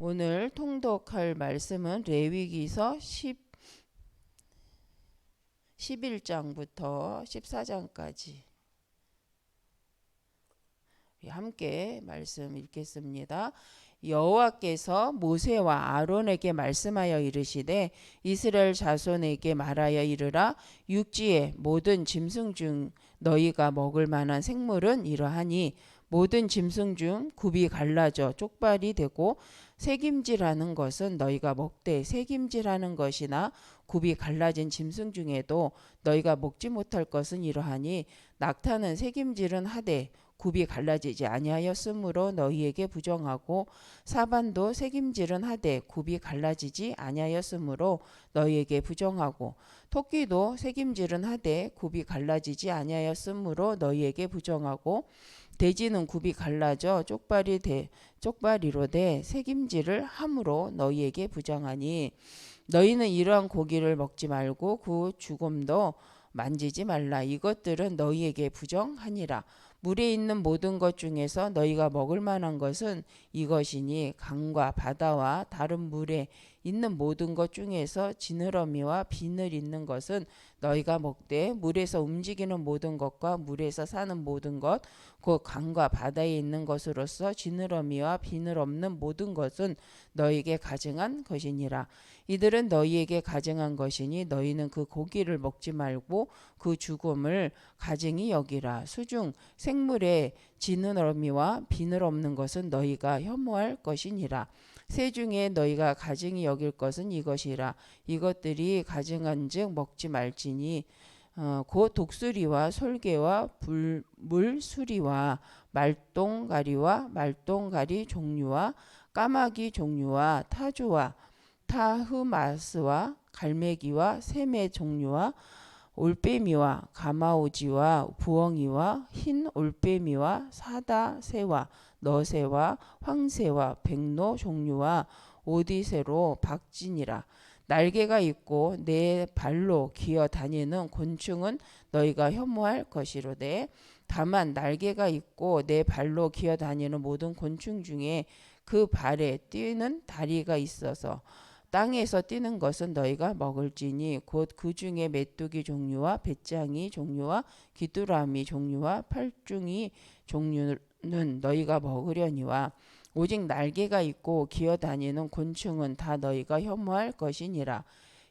오늘 통독할 말씀은 레위기서 11장부터 14장까지 함께 말씀 읽겠습니다. 여호와께서 모세와 아론에게 말씀하여 이르시되 이스라엘 자손에게 말하여 이르라. 육지의 모든 짐승 중 너희가 먹을 만한 생물은 이러하니 모든 짐승 중 굽이 갈라져 쪽발이 되고 새김질하는 것은 너희가 먹되 새김질하는 것이나 굽이 갈라진 짐승 중에도 너희가 먹지 못할 것은 이러하니 낙타는 새김질은 하되 굽이 갈라지지 아니하였으므로 너희에게 부정하고 사반도 새김질은 하되 굽이 갈라지지 아니하였으므로 너희에게 부정하고 토끼도 새김질은 하되 굽이 갈라지지 아니하였으므로 너희에게 부정하고 돼지는 굽이 갈라져 쪽발이로 돼 새김질을 함으로 너희에게 부정하니 너희는 이러한 고기를 먹지 말고 그 죽음도 만지지 말라. 이것들은 너희에게 부정하니라. 물에 있는 모든 것 중에서 너희가 먹을 만한 것은 이것이니 강과 바다와 다른 물에 있는 모든 것 중에서 지느러미와 비늘 있는 것은 너희가 먹되 물에서 움직이는 모든 것과 물에서 사는 모든 것 곧 강과 바다에 있는 것으로서 지느러미와 비늘 없는 모든 것은 너희에게 가증한 것이니라. 이들은 너희에게 가증한 것이니 너희는 그 고기를 먹지 말고 그 죽음을 가증히 여기라. 수중 생물에 지느러미와 비늘 없는 것은 너희가 혐오할 것이니라. 새 중에 너희가 가증히 여길 것은 이것이라. 이것들이 가증한즉 먹지 말지니 곧 독수리와 솔개와 물수리와 말똥가리와 말똥가리 종류와 까마귀 종류와 타조와 타흐마스와 갈매기와 새매 종류와 올빼미와 가마오지와 부엉이와 흰 올빼미와 사다새와 너새와 황새와 백로 종류와 오디새로 박진이라. 날개가 있고 내 발로 기어 다니는 곤충은 너희가 혐오할 것이로되 다만 날개가 있고 내 발로 기어 다니는 모든 곤충 중에 그 발에 뛰는 다리가 있어서 땅에서 뛰는 것은 너희가 먹을지니 곧 그 중에 메뚜기 종류와 배짱이 종류와 귀뚜라미 종류와 팔중이 종류는 너희가 먹으려니와 오직 날개가 있고 기어다니는 곤충은 다 너희가 혐오할 것이니라.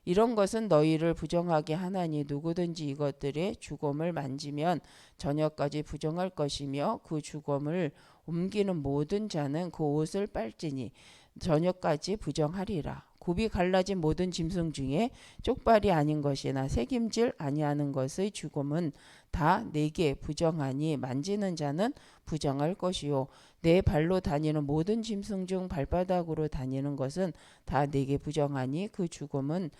이런 것은 너희를 부정하게 하나니 누구든지 이것들의 주검을 만지면 저녁까지 부정할 것이며 그 주검을 옮기는 모든 자는 그 옷을 빨지니 저녁까지 부정하리라. 굽이 갈라진 모든 짐승 중에 쪽발이 아닌 것이나 새김질 아니하는 것의 주검은 다 내게 부정하니 만지는 자는 부정할 것이요 내 발로 다니는 모든 짐승 중 발바닥으로 다니는 것은 다 내게 부정하니 그 주검은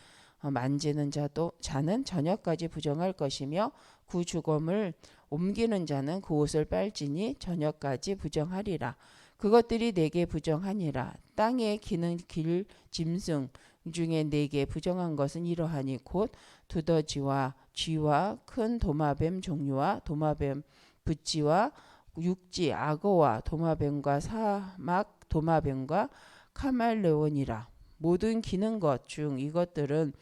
만지는 자는 저녁까지 부정할 것이며 그 주검을 옮기는 자는 그 옷을 빨지니 저녁까지 부정하리라. 그것들이 내게 부정하니라. 땅에 기는 길 짐승 중에 내게 부정한 것은 이러하니 곧 두더지와 쥐와 큰 도마뱀 종류와 도마뱀 부찌와 육지 악어와 도마뱀과 사막 도마뱀과 카멜레온이라. 모든 기는 것 중 이것들은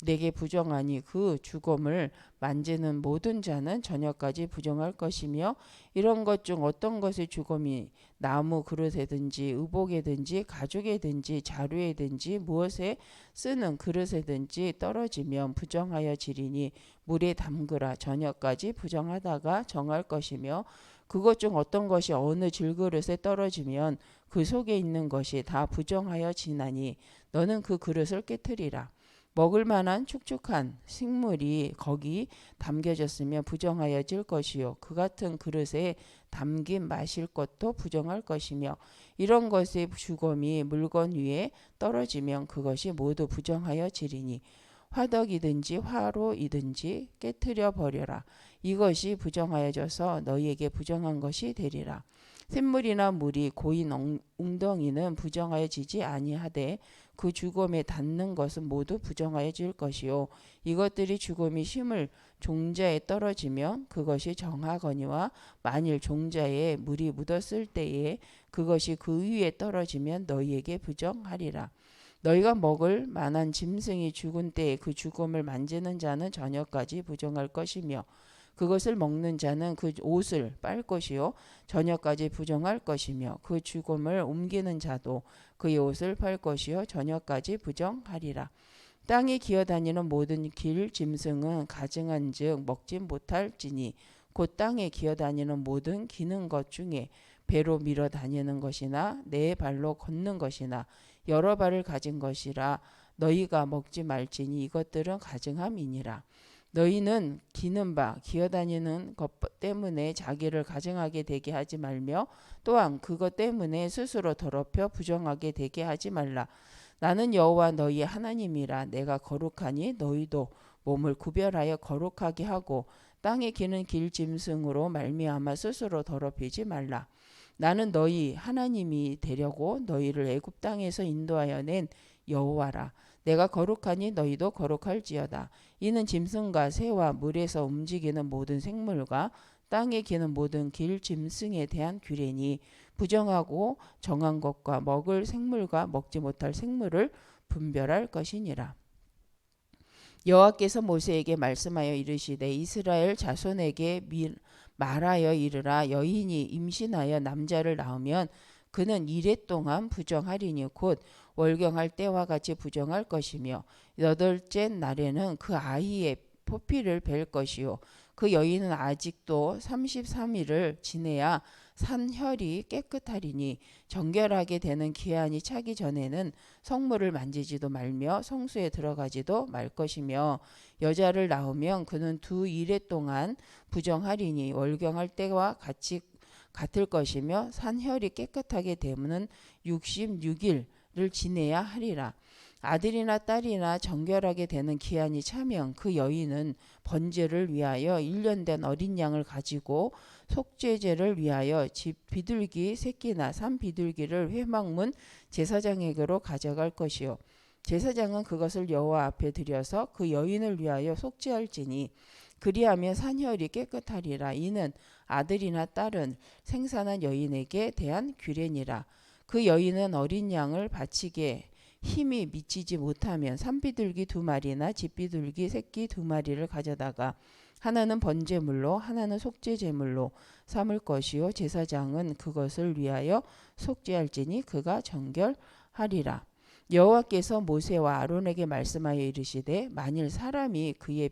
내게 부정하니 그 주검을 만지는 모든 자는 저녁까지 부정할 것이며 이런 것 중 어떤 것의 주검이 나무 그릇에든지 의복에든지 가죽에든지 자루에든지 무엇에 쓰는 그릇에든지 떨어지면 부정하여 지리니 물에 담그라. 저녁까지 부정하다가 정할 것이며 그것 중 어떤 것이 어느 질그릇에 떨어지면 그 속에 있는 것이 다 부정하여 지나니 너는 그 그릇을 깨트리라. 먹을 만한 축축한 식물이 거기 담겨졌으면 부정하여질 것이요 그 같은 그릇에 담긴 마실 것도 부정할 것이며 이런 것의 주검이 물건 위에 떨어지면 그것이 모두 부정하여지리니 화덕이든지 화로이든지 깨트려 버려라. 이것이 부정하여져서 너희에게 부정한 것이 되리라. 샘물이나 물이 고인 웅덩이는 부정하여지지 아니하되 그 죽음에 닿는 것은 모두 부정하여질 것이요 이것들이 죽음이 심을 종자에 떨어지면 그것이 정하거니와 만일 종자에 물이 묻었을 때에 그것이 그 위에 떨어지면 너희에게 부정하리라. 너희가 먹을 만한 짐승이 죽은 때에 그 죽음을 만지는 자는 저녁까지 부정할 것이며 그것을 먹는 자는 그 옷을 빨 것이요 저녁까지 부정할 것이며 그 죽음을 옮기는 자도 그의 옷을 팔 것이요 저녁까지 부정하리라. 땅에 기어다니는 모든 길 짐승은 가증한즉 먹지 못할지니 곧 땅에 기어다니는 모든 기는 것 중에 배로 밀어 다니는 것이나 네 발로 걷는 것이나 여러 발을 가진 것이라 너희가 먹지 말지니 이것들은 가증함이니라. 너희는 기는 바 기어다니는 것 때문에 자기를 가증하게 되게 하지 말며 또한 그것 때문에 스스로 더럽혀 부정하게 되게 하지 말라. 나는 여호와 너희의 하나님이라. 내가 거룩하니 너희도 몸을 구별하여 거룩하게 하고 땅에 기는 길 짐승으로 말미암아 스스로 더럽히지 말라. 나는 너희 하나님이 되려고 너희를 애굽 땅에서 인도하여 낸 여호와라. 내가 거룩하니 너희도 거룩할지어다. 이는 짐승과 새와 물에서 움직이는 모든 생물과 땅에 기는 모든 길 짐승에 대한 규례니 부정하고 정한 것과 먹을 생물과 먹지 못할 생물을 분별할 것이니라. 여호와께서 모세에게 말씀하여 이르시되 이스라엘 자손에게 말하여 이르라. 여인이 임신하여 남자를 낳으면 그는 이레 동안 부정하리니 곧 월경할 때와 같이 부정할 것이며 여덟째 날에는 그 아이의 포피를 벨 것이요 그 여인은 아직도 33일을 지내야 산혈이 깨끗하리니 정결하게 되는 기한이 차기 전에는 성물을 만지지도 말며 성수에 들어가지도 말 것이며 여자를 낳으면 그는 두 이레 동안 부정하리니 월경할 때와 같이 같을 것이며 산혈이 깨끗하게 되면 66일을 지내야 하리라. 아들이나 딸이나 정결하게 되는 기한이 차면 그 여인은 번제를 위하여 1년 된 어린 양을 가지고 속죄제를 위하여 집 비둘기 새끼나 산 비둘기를 회막문 제사장에게로 가져갈 것이요 제사장은 그것을 여호와 앞에 들여서 그 여인을 위하여 속죄할지니 그리하면 산혈이 깨끗하리라. 이는 아들이나 딸은 생산한 여인에게 대한 규례니라. 그 여인은 어린 양을 바치게 힘이 미치지 못하면 산비둘기 2마리나 집비둘기 새끼 2마리를 가져다가 하나는 번제물로 하나는 속죄제물로 삼을 것이요 제사장은 그것을 위하여 속죄할지니 그가 정결하리라. 여호와께서 모세와 아론에게 말씀하여 이르시되 만일 사람이 그의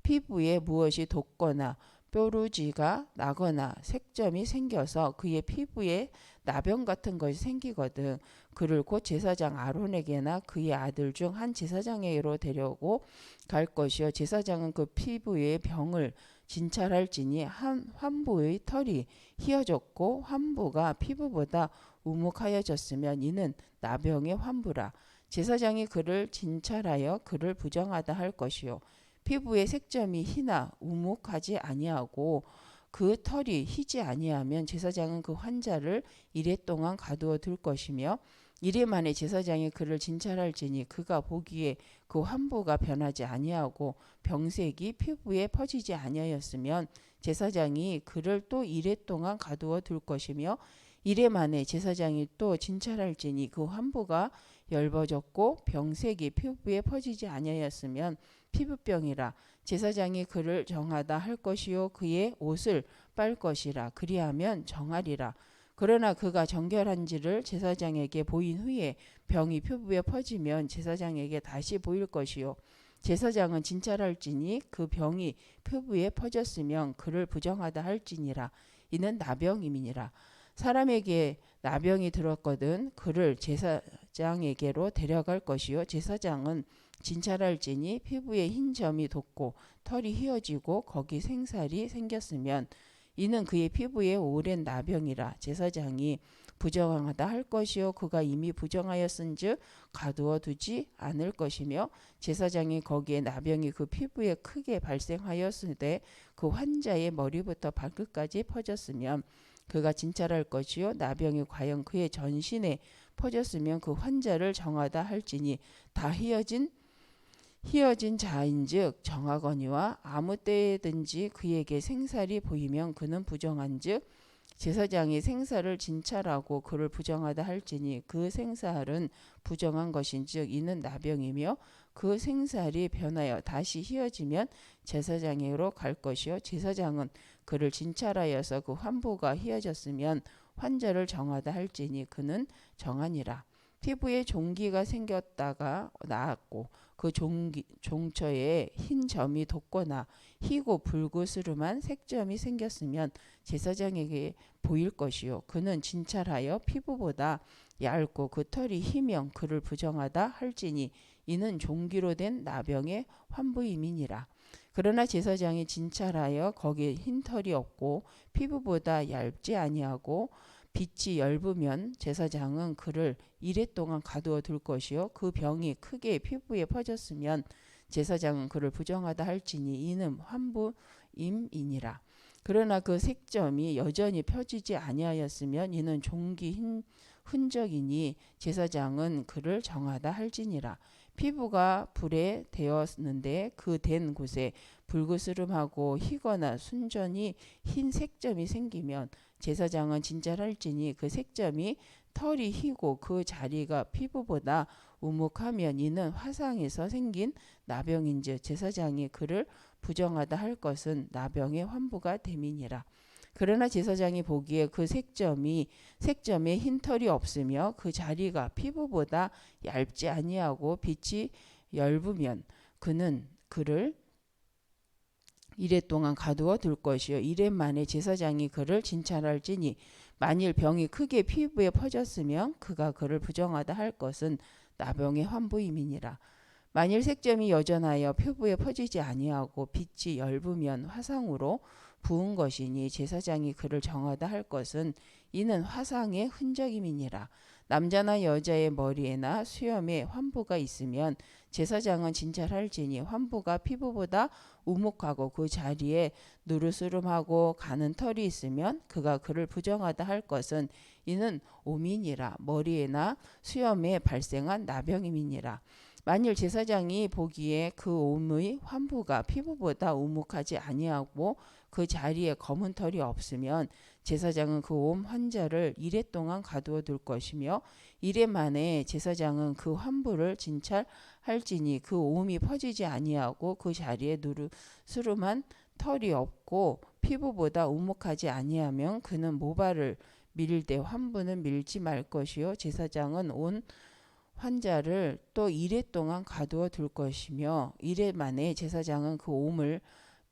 피부에 무엇이 돋거나 뾰루지가 나거나 색점이 생겨서 그의 피부에 나병 같은 것이 생기거든 그를 곧 제사장 아론에게나 그의 아들 중 한 제사장에게로 데려고 갈 것이요 제사장은 그 피부의 병을 진찰할지니 환부의 털이 휘어졌고 환부가 피부보다 우묵하여졌으면 이는 나병의 환부라. 제사장이 그를 진찰하여 그를 부정하다 할 것이요 피부의 색점이 희나 우묵하지 아니하고 그 털이 희지 아니하면 제사장은 그 환자를 이레 동안 가두어 둘 것이며 이레 만에 제사장이 그를 진찰할지니 그가 보기에 그 환부가 변하지 아니하고 병색이 피부에 퍼지지 아니하였으면 제사장이 그를 또 이레 동안 가두어 둘 것이며 이레 만에 제사장이 또 진찰할지니 그 환부가 엷어졌고 병색이 피부에 퍼지지 아니하였으면 피부병이라. 제사장이 그를 정하다 할 것이요 그의 옷을 빨 것이라. 그리하면 정하리라. 그러나 그가 정결한지를 제사장에게 보인 후에 병이 피부에 퍼지면 제사장에게 다시 보일 것이요 제사장은 진찰할지니 그 병이 피부에 퍼졌으면 그를 부정하다 할지니라. 이는 나병임이니라. 사람에게 나병이 들었거든 그를 제사장에게로 데려갈 것이요 제사장은 진찰할지니 피부에 흰 점이 돋고 털이 휘어지고 거기 생살이 생겼으면 이는 그의 피부에 오랜 나병이라. 제사장이 부정하다 할 것이요 그가 이미 부정하였은즉 가두어 두지 않을 것이며 제사장이 거기에 나병이 그 피부에 크게 발생하였으되 그 환자의 머리부터 발끝까지 퍼졌으면 그가 진찰할 것이요 나병이 과연 그의 전신에 퍼졌으면 그 환자를 정하다 할지니 다 휘어진 자인즉 정하거니와 아무 때든지 그에게 생살이 보이면 그는 부정한즉 제사장이 생사를 진찰하고 그를 부정하다 할지니 그 생사는 부정한 것인즉 이는 나병이며 그 생살이 변하여 다시 희어지면 제사장에게로 갈 것이요 제사장은 그를 진찰하여서 그 환부가 희어졌으면 환자를 정하다 할지니 그는 정하니라. 피부에 종기가 생겼다가 나았고 그 종처에 흰 점이 돋거나 희고 붉으스름한 색점이 생겼으면 제사장에게 보일 것이요 그는 진찰하여 피부보다 얇고 그 털이 희명 그를 부정하다 할지니 이는 종기로 된 나병의 환부임이니라. 그러나 제사장이 진찰하여 거기에 흰 털이 없고 피부보다 얇지 아니하고 빛이 엷으면 제사장은 그를 이레 동안 가두어 둘 것이요 그 병이 크게 피부에 퍼졌으면 제사장은 그를 부정하다 할지니 이는 환부임이니라. 그러나 그 색점이 여전히 펴지지 아니하였으면 이는 종기 흔적이니 제사장은 그를 정하다 할지니라. 피부가 불에 되었는데 그 된 곳에 붉으스름하고 희거나 순전히 흰 색점이 생기면 제사장은 진찰할지니 그 색점이 털이 희고 그 자리가 피부보다 우묵하면 이는 화상에서 생긴 나병인즉 제사장이 그를 부정하다 할 것은 나병의 환부가 됨이니라. 그러나 제사장이 보기에 그 색점에 흰 털이 없으며 그 자리가 피부보다 얇지 아니하고 빛이 엷으면 그는 그를 이레 동안 가두어 둘 것이요 이레 만에 제사장이 그를 진찰할지니 만일 병이 크게 피부에 퍼졌으면 그가 그를 부정하다 할 것은 나병의 환부임이니라. 만일 색점이 여전하여 피부에 퍼지지 아니하고 빛이 엷으면 화상으로 부은 것이니 제사장이 그를 정하다 할 것은 이는 화상의 흔적임이니라. 남자나 여자의 머리에나 수염에 환부가 있으면 제사장은 진찰할지니 환부가 피부보다 우묵하고 그 자리에 누르스름하고 가는 털이 있으면 그가 그를 부정하다 할 것은 이는 오민이라. 머리에나 수염에 발생한 나병임이니라. 만일 제사장이 보기에 그 옴의 환부가 피부보다 우묵하지 아니하고 그 자리에 검은 털이 없으면 제사장은 그 옴 환자를 이레 동안 가두어 둘 것이며 이레 만에 제사장은 그 환부를 진찰할지니 그 옴이 퍼지지 아니하고 그 자리에 누르스름한 털이 없고 피부보다 우묵하지 아니하면 그는 모발을 밀되 환부는 밀지 말 것이요 제사장은 온 환자를 또 이레 동안 가두어 둘 것이며 이레 만에 제사장은 그 옴을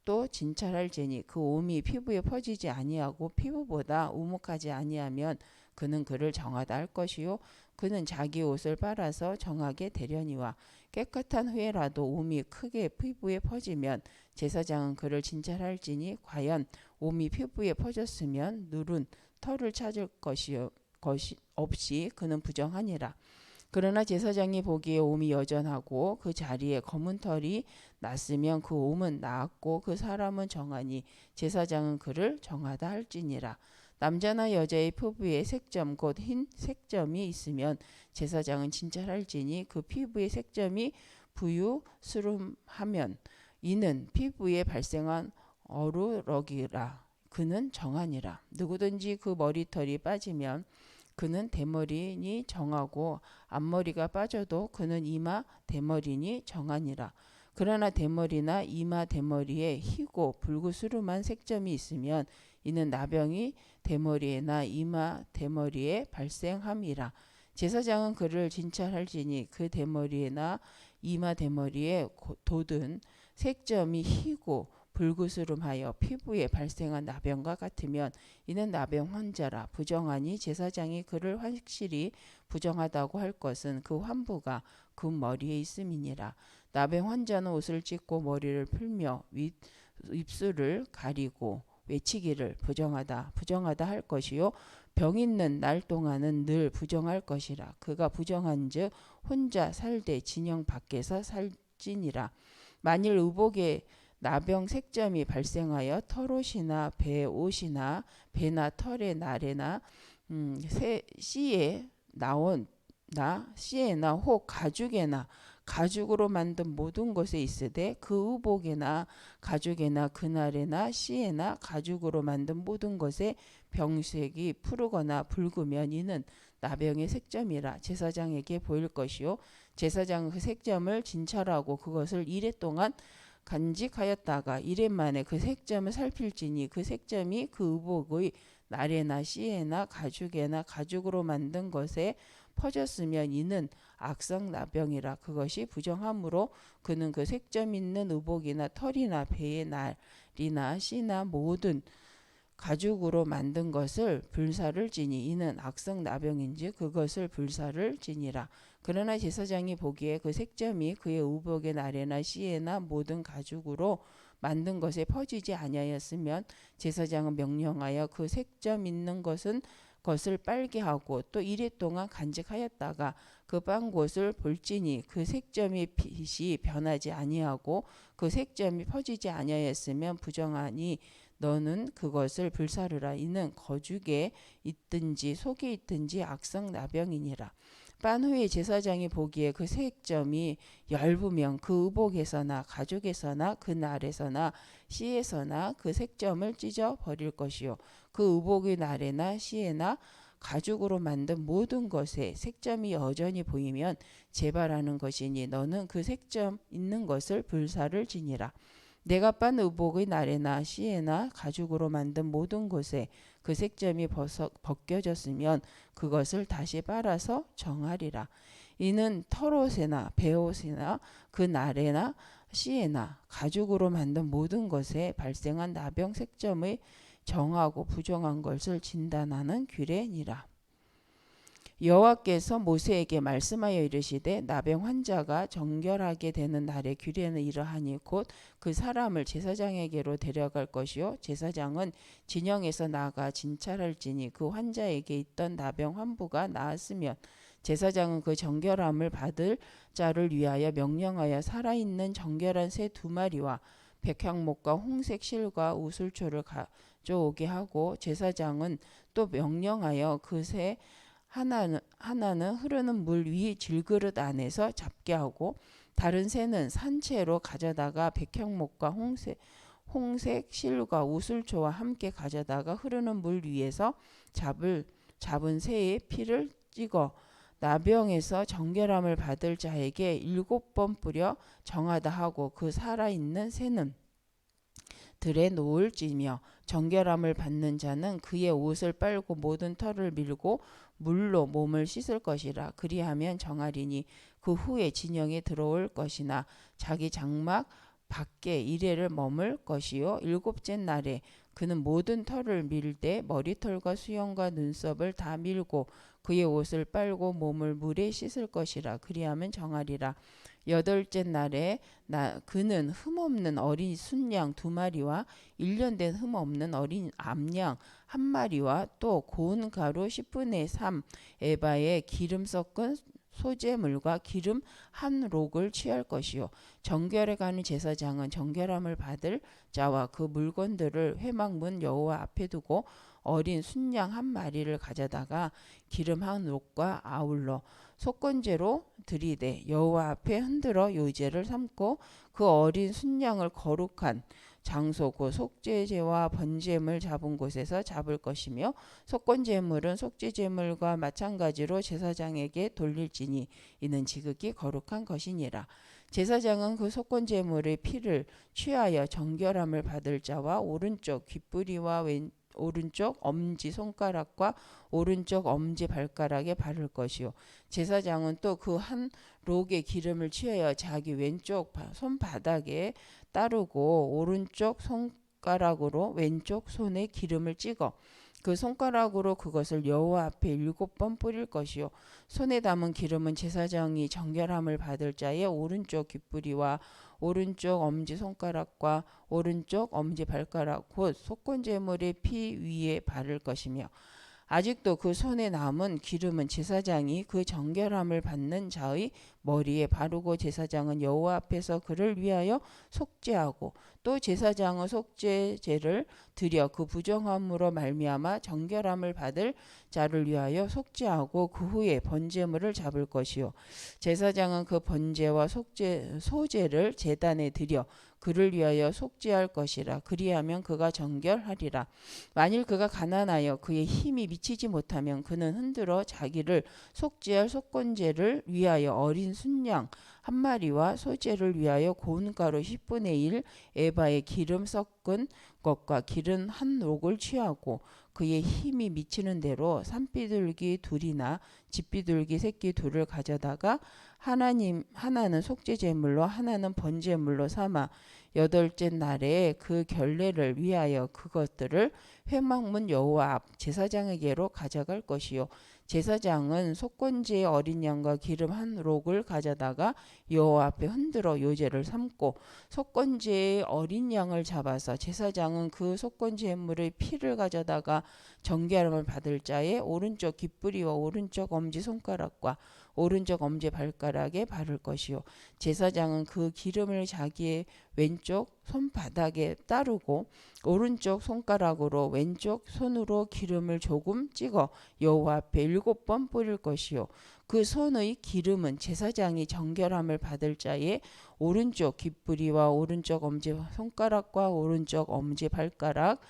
또 진찰할지니 그 옴이 피부에 퍼지지 아니하고 피부보다 우묵하지 아니하면 그는 그를 정하다 할 것이요 그는 자기 옷을 빨아서 정하게 되려니와 깨끗한 후에라도 옴이 크게 피부에 퍼지면 제사장은 그를 진찰할지니 과연 옴이 피부에 퍼졌으면 누른 털을 찾을 것이 없이 그는 부정하니라. 그러나 제사장이 보기에 옴이 여전하고 그 자리에 검은 털이 났으면 그 옴은 나았고 그 사람은 정하니 제사장은 그를 정하다 할지니라. 남자나 여자의 피부에 색점 곧 흰 색점이 있으면 제사장은 진찰할지니 그 피부의 색점이 부유스름하면 이는 피부에 발생한 어루러기라. 그는 정하니라. 누구든지 그 머리털이 빠지면 그는 대머리니 정하고 앞머리가 빠져도 그는 이마 대머리니 정하니라. 그러나 대머리나 이마 대머리에 희고 붉으스름한 색점이 있으면 이는 나병이 대머리에나 이마 대머리에 발생함이라. 제사장은 그를 진찰할지니 그 대머리에나 이마 대머리에 돋은 색점이 희고 불구스름하여 피부에 발생한 나병과 같으면 이는 나병 환자라. 부정하니 제사장이 그를 확실히 부정하다고 할 것은 그 환부가 그 머리에 있음이니라. 나병 환자는 옷을 찢고 머리를 풀며 입술을 가리고 외치기를 부정하다 할 것이요 병 있는 날 동안은 늘 부정할 것이라. 그가 부정한즉 혼자 살되 진영 밖에서 살지니라. 만일 의복에 나병 색점이 발생하여 털옷이나 배옷이나 배나 털의 날에나 씨에 씨에나 혹 가죽에나 가죽으로 만든 모든 것에 있으되 그 의복에나 가죽에나 그날에나 씨에나 가죽으로 만든 모든 것에 병색이 푸르거나 붉으면 이는 나병의 색점이라 제사장에게 보일 것이요 제사장은 그 색점을 진찰하고 그것을 이레 동안 간직하였다가 이레 만에 그 색점을 살필지니 그 색점이 그 의복의 나래나 씨에나 가죽에나 가죽으로 만든 것에 퍼졌으면 이는 악성 나병이라. 그것이 부정하므로 그는 그 색점 있는 의복이나 털이나 배의 날이나 씨나 모든 가죽으로 만든 것을 불사를 지니 이는 악성 나병인지 그것을 불사를 지니라. 그러나 제사장이 보기에 그 색점이 그의 의복의 나래나 씨에나 모든 가죽으로 만든 것에 퍼지지 아니하였으면 제사장은 명령하여 그 색점 있는 것을 빨게 하고 또 이레 동안 간직하였다가 그 빤 곳을 볼지니 그 색점이 빛이 변하지 아니하고 그 색점이 퍼지지 아니하였으면 부정하니 너는 그것을 불사르라. 이는 거죽에 있든지 속에 있든지 악성 나병이니라. 빤 후에 제사장이 보기에 그 색점이 엷으면 그 의복에서나 가죽에서나 그 날에서나 씨에서나 그 색점을 찢어 버릴 것이요 그 의복의 날에나 씨에나 가죽으로 만든 모든 것에 색점이 여전히 보이면 재발하는 것이니 너는 그 색점 있는 것을 불사를 지니라. 내가 빤 의복의 날에나 씨에나 가죽으로 만든 모든 곳에 그 색점이 벗겨졌으면 그것을 다시 빨아서 정하리라. 이는 털옷에나 베옷이나 그 날에나 씨에나 가죽으로 만든 모든 것에 발생한 나병 색점의 정하고 부정한 것을 진단하는 규례니라. 여호와께서 모세에게 말씀하여 이르시되 나병 환자가 정결하게 되는 날의 규례는 이러하니 곧 그 사람을 제사장에게로 데려갈 것이요 제사장은 진영에서 나가 진찰할지니 그 환자에게 있던 나병 환부가 나았으면 제사장은 그 정결함을 받을 자를 위하여 명령하여 살아있는 정결한 새 2마리와 백향목과 홍색 실과 우슬초를 가져오게 하고 제사장은 또 명령하여 그 새 하나는 흐르는 물 위 질그릇 안에서 잡게 하고 다른 새는 산채로 가져다가 백향목과 홍색 실과 우슬초와 함께 가져다가 흐르는 물 위에서 잡은 새의 피를 찍어 나병에서 정결함을 받을 자에게 7번 뿌려 정하다 하고 그 살아있는 새는 들에 놓을지며 정결함을 받는 자는 그의 옷을 빨고 모든 털을 밀고 물로 몸을 씻을 것이라. 그리하면 정하리니 그 후에 진영에 들어올 것이나 자기 장막 밖에 이레를 머물 것이요 7째 날에 그는 모든 털을 밀되 머리털과 수염과 눈썹을 다 밀고 그의 옷을 빨고 몸을 물에 씻을 것이라. 그리하면 정하리라. 8째 날에 그는 흠없는 어린 순양 2마리와 1년 된 흠없는 어린 암양 1마리와 또 고운 가루 10분의 3 에바의 기름 섞은 소재물과 기름 1록을 취할 것이요 정결에 가는 제사장은 정결함을 받을 자와 그 물건들을 회막문 여호와 앞에 두고 어린 순양 1마리를 가져다가 기름 1록과 아울러 속건제로 드리되 여호와 앞에 흔들어 요제를 삼고 그 어린 순양을 거룩한 장소 곧 속죄제와 번제물 잡은 곳에서 잡을 것이며 속건제물은 속죄제물과 마찬가지로 제사장에게 돌릴지니 이는 지극히 거룩한 것이니라. 제사장은 그 속건제물의 피를 취하여 정결함을 받을 자와 오른쪽 귓뿌리와 오른쪽 엄지 손가락과 오른쪽 엄지 발가락에 바를 것이요 제사장은 또 그 1록의 기름을 취하여 자기 왼쪽 손바닥에 따르고 오른쪽 손가락으로 왼쪽 손에 기름을 찍어 그 손가락으로 그것을 여호와 앞에 7번 뿌릴 것이요 손에 담은 기름은 제사장이 정결함을 받을 자의 오른쪽 귓뿌리와 오른쪽 엄지 손가락과 오른쪽 엄지 발가락 곧 속건제물의 피 위에 바를 것이며 아직도 그 손에 남은 기름은 제사장이 그 정결함을 받는 자의 머리에 바르고 제사장은 여호와 앞에서 그를 위하여 속죄하고 또 제사장은 속죄제를 드려 그 부정함으로 말미암아 정결함을 받을 자를 위하여 속죄하고 그 후에 번제물을 잡을 것이요 제사장은 그 번제와 소제를 제단에 드려 그를 위하여 속죄할 것이라. 그리하면 그가 정결하리라. 만일 그가 가난하여 그의 힘이 미치지 못하면 그는 흔들어 자기를 속죄할 속건제를 위하여 어린 순양 한 마리와 소제를 위하여 고운 가루 10분의 1 에바의 기름 섞은 것과 기름 한 록을 취하고 그의 힘이 미치는 대로 산비둘기 둘이나 집비둘기 새끼 둘을 가져다가 하나는 속죄 제물로 하나는 번제물로 삼아 여덟째 날에 그 결례를 위하여 그것들을 회막문 여호와 앞 제사장에게로 가져갈 것이요 제사장은 속건제의 어린 양과 기름 한 록을 가져다가 여호와 앞에 흔들어 요제를 삼고 속건제의 어린 양을 잡아서 제사장은 그 속건제물의 피를 가져다가 정결함을 받을 자의 오른쪽 깃뿌리와 오른쪽 엄지 손가락과 오른쪽 엄지 발가락에 바를 것이요 제사장은 그 기름을 자기의 왼쪽 손바닥에 따르고 오른쪽 손가락으로 왼쪽 손으로 기름을 조금 찍어 여호와 앞에 7번 뿌릴 것이요 그 손의 기름은 제사장이 정결함을 받을 자의 오른쪽 깃뿌리와 오른쪽 엄지 손가락과 오른쪽 엄지 발가락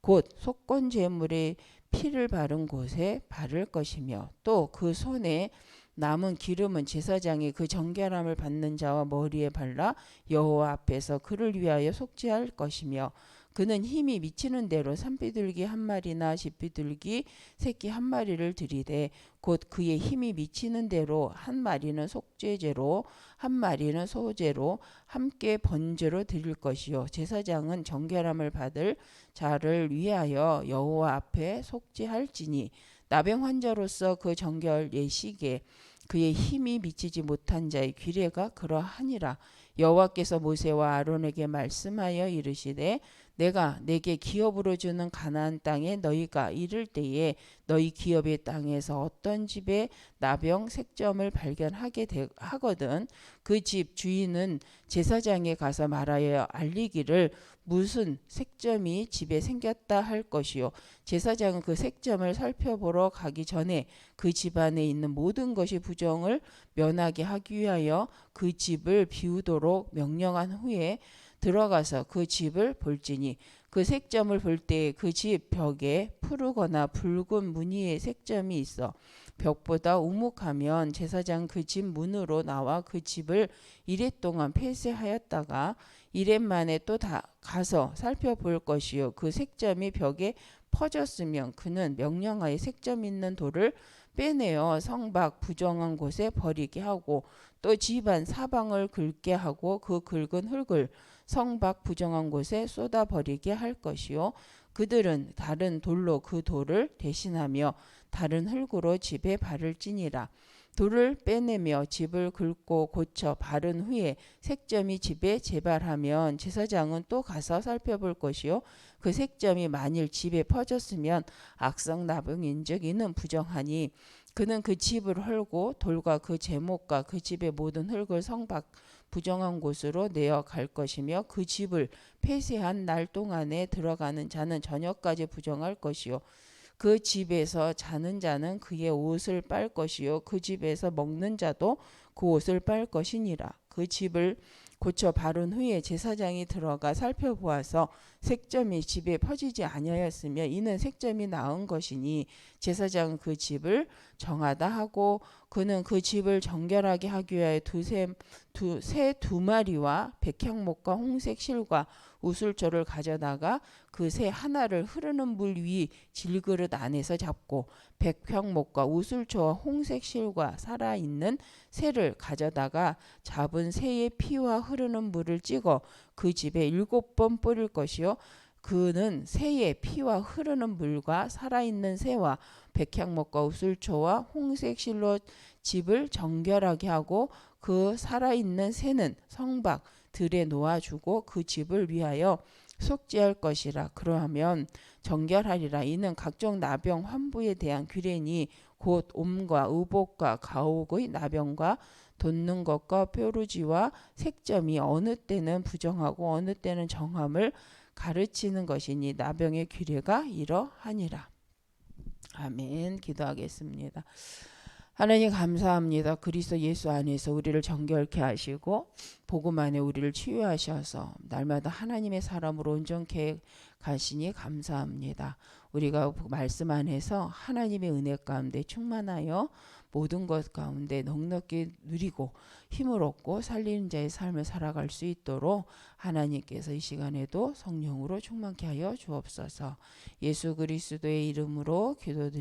곧 속건 제물의 피를 바른 곳에 바를 것이며 또 그 손에 남은 기름은 제사장이 그 정결함을 받는 자와 머리에 발라 여호와 앞에서 그를 위하여 속죄할 것이며 그는 힘이 미치는 대로 산비둘기 한 마리나 집비둘기 새끼 한 마리를 들이되 곧 그의 힘이 미치는 대로 한 마리는 속죄제로 한 마리는 소제로 함께 번제로 드릴 것이요 제사장은 정결함을 받을 자를 위하여 여호와 앞에 속죄할지니 나병 환자로서 그 정결 예식에 그의 힘이 미치지 못한 자의 규례가 그러하니라. 여호와께서 모세와 아론에게 말씀하여 이르시되 내가 내게 기업으로 주는 가나안 땅에 너희가 이를 때에 너희 기업의 땅에서 어떤 집에 나병 색점을 발견하게 하거든 그 집 주인은 제사장에 가서 말하여 알리기를 무슨 색점이 집에 생겼다 할 것이요 제사장은 그 색점을 살펴보러 가기 전에 그 집안에 있는 모든 것이 부정을 면하게 하기 위하여 그 집을 비우도록 명령한 후에 들어가서 그 집을 볼지니 그 색점을 볼 때 그 집 벽에 푸르거나 붉은 무늬의 색점이 있어 벽보다 우묵하면 제사장 그 집 문으로 나와 그 집을 이랫 동안 폐쇄하였다가 이랫 만에 또 가서 살펴볼 것이요 그 색점이 벽에 퍼졌으면 그는 명령하여 색점 있는 돌을 빼내어 성밖 부정한 곳에 버리게 하고 또 집안 사방을 긁게 하고 그 긁은 흙을 성밖 부정한 곳에 쏟아 버리게 할 것이요 그들은 다른 돌로 그 돌을 대신하며 다른 흙으로 집에 바를지니라. 돌을 빼내며 집을 긁고 고쳐 바른 후에 색점이 집에 재발하면 제사장은 또 가서 살펴볼 것이요 그 색점이 만일 집에 퍼졌으면 악성 나병인즉 이는 부정하니 그는 그 집을 헐고 돌과 그 제목과 그 집의 모든 흙을 성밖 부정한 곳으로 내어 갈 것이며 그 집을 폐쇄한 날 동안에 들어가는 자는 저녁까지 부정할 것이요 그 집에서 자는 자는 그의 옷을 빨 것이요 그 집에서 먹는 자도 그 옷을 빨 것이니라. 그 집을 고쳐 바른 후에 제사장이 들어가 살펴보아서 색점이 집에 퍼지지 아니하였으며 이는 색점이 나은 것이니 제사장은 그 집을 정하다 하고 그는 그 집을 정결하게 하기 위하여 새 두 마리와 백향목과 홍색 실과 우슬초를 가져다가 그 새 하나를 흐르는 물 위 질그릇 안에서 잡고 백향목과 우슬초와 홍색 실과 살아있는 새를 가져다가 잡은 새의 피와 흐르는 물을 찍어 그 집에 7번 뿌릴 것이요 그는 새의 피와 흐르는 물과 살아있는 새와 백향목과 우슬초와 홍색 실로 집을 정결하게 하고 그 살아있는 새는 성밖 들에 놓아주고 그 집을 위하여 속죄할 것이라. 그러하면 정결하리라. 이는 각종 나병 환부에 대한 규례니 곧 옴과 의복과 가옥의 나병과 돋는 것과 뾰루지와 색점이 어느 때는 부정하고 어느 때는 정함을 가르치는 것이니 나병의 규례가 이러하니라. 아멘. 기도하겠습니다. 하나님 감사합니다. 그리스도 예수 안에서 우리를 정결케 하시고 복음 안에 우리를 치유하셔서 날마다 하나님의 사람으로 온전케 가시니 감사합니다. 우리가 말씀 안에서 하나님의 은혜 가운데 충만하여 모든 것 가운데 넉넉히 누리고 힘을 얻고 살리는 자의 삶을 살아갈 수 있도록 하나님께서 이 시간에도 성령으로 충만케 하여 주옵소서. 예수 그리스도의 이름으로 기도드립니다.